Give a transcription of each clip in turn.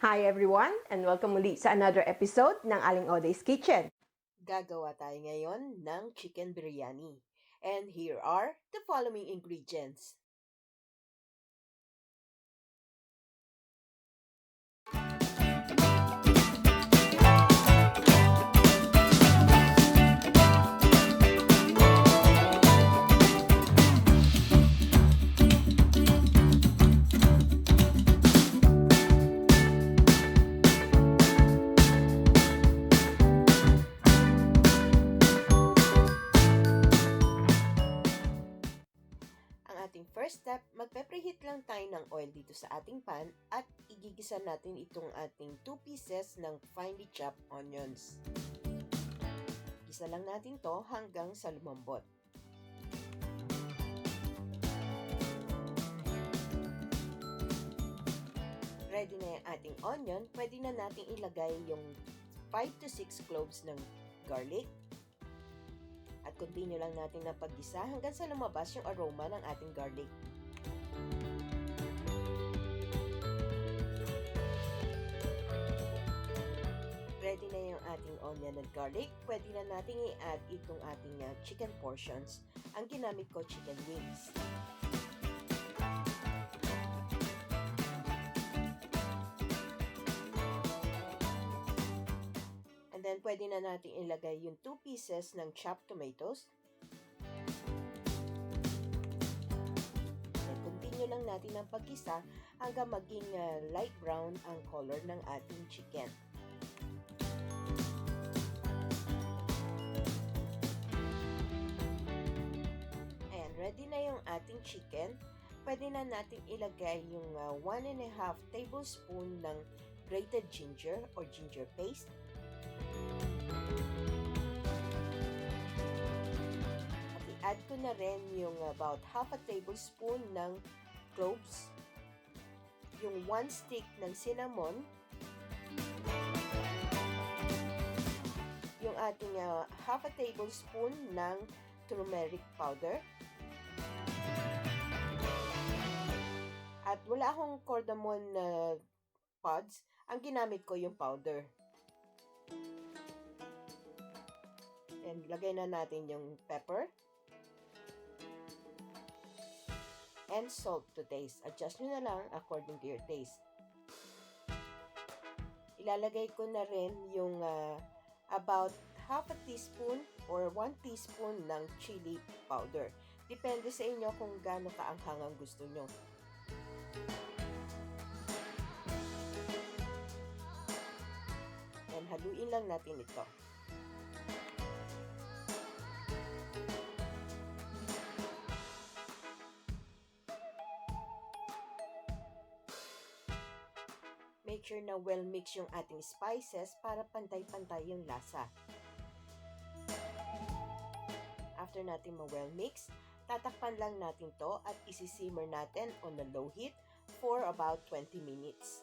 Hi everyone, and welcome muli sa another episode ng Aling Oday's Kitchen. Gagawa tayo ngayon ng chicken biryani. And here are the following ingredients. Ang ating first step, magpe-preheat lang tayo ng oil dito sa ating pan at igigisa natin itong ating 2 pieces ng finely chopped onions. Gisa lang natin to hanggang sa lumambot. Ready na yung ating onion, pwede na natin ilagay yung 5 to 6 cloves ng garlic. At continue lang natin na paggisa hanggang sa lumabas yung aroma ng ating garlic. Ready na yung ating onion at garlic. Pwede na natin i-add itong ating chicken portions. Ang ginamit ko, chicken wings. And then, pwede na natin ilagay yung 2 pieces ng chopped tomatoes. And continue lang natin ang paggisa hanggang maging light brown ang color ng ating chicken. Ayan, ready na yung ating chicken. Pwede na natin ilagay yung 1.5 tablespoon ng grated ginger or ginger paste. At i-add ko na rin yung about half a tablespoon ng cloves, yung 1 stick ng cinnamon, yung ating half a tablespoon ng turmeric powder, at wala akong cardamom pods, ang ginamit ko yung powder. And lagay na natin yung pepper and salt to taste. Adjust nyo na lang according to your taste. Ilalagay ko na rin yung about half a teaspoon or 1 teaspoon ng chili powder. Depende sa inyo kung gaano kaanghang ang gusto nyo. And haluin lang natin ito. Make sure na well mix yung ating spices para pantay-pantay yung lasa. After natin ma-well mix, tatakpan lang natin to at isi-simmer natin on a low heat for about 20 minutes.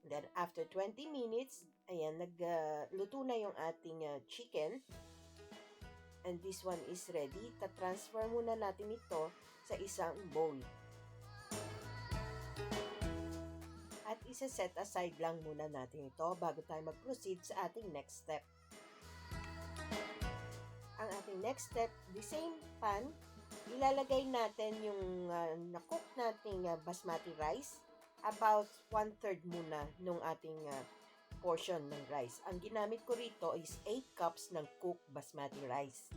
Then after 20 minutes, ayan, nagluto na yung ating chicken. And this one is ready. Ta-transfer muna natin ito sa isang bowl. At isa-set aside lang muna natin ito bago tayo mag-proceed sa ating next step. Ang ating next step, the same pan, ilalagay natin yung na-cook nating basmati rice. About 1/3 muna nung ating portion ng rice. Ang ginamit ko rito is 8 cups ng cooked basmati rice.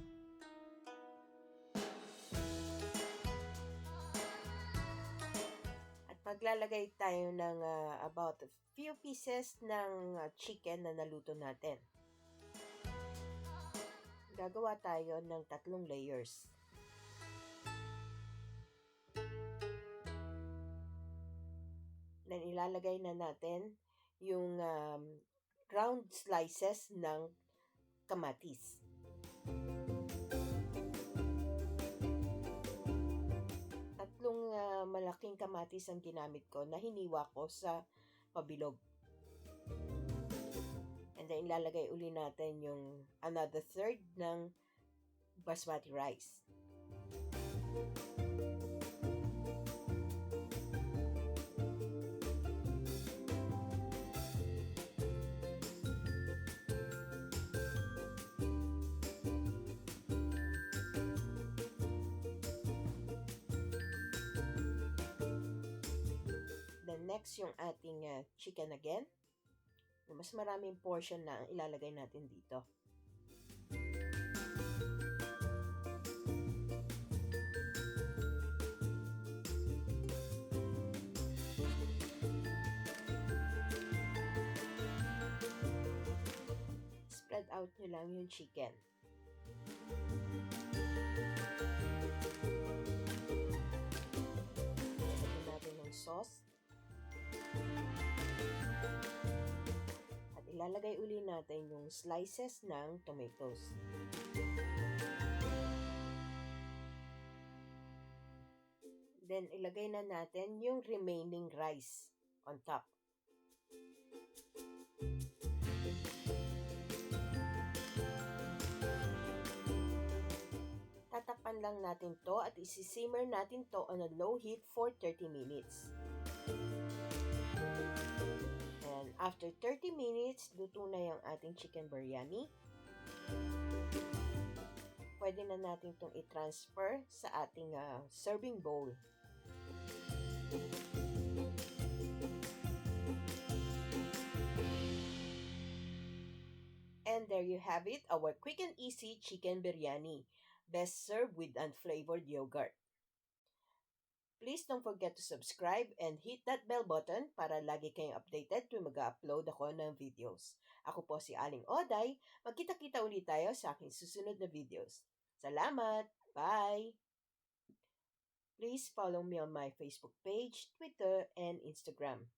Maglalagay tayo ng about a few pieces ng chicken na naluto natin. Gagawa tayo ng 3 layers. Then ilalagay na natin yung round slices ng kamatis. Malaking kamatis ang ginamit ko na hiniwa ko sa pabilog. And then ilalagay uli natin yung another third ng basmati rice. Next, yung ating chicken again. Mas maraming portion na ang ilalagay natin dito. Spread out nyo lang yung chicken. Lagyan natin ng sauce. At ilalagay uli natin yung slices ng tomatoes. Then, ilagay na natin yung remaining rice on top. Tatakpan lang natin to at isi-simmer natin to on a low heat for 30 minutes. And after 30 minutes, luto na yung ating chicken biryani. Pwede na natin itong i-transfer sa ating serving bowl. And there you have it, our quick and easy chicken biryani. Best served with unflavored yogurt. Please don't forget to subscribe and hit that bell button para lagi kayong updated tuwing mag-upload ako ng videos. Ako po si Aling Oday. Magkita-kita ulit tayo sa aking susunod na videos. Salamat! Bye! Please follow me on my Facebook page, Twitter, and Instagram.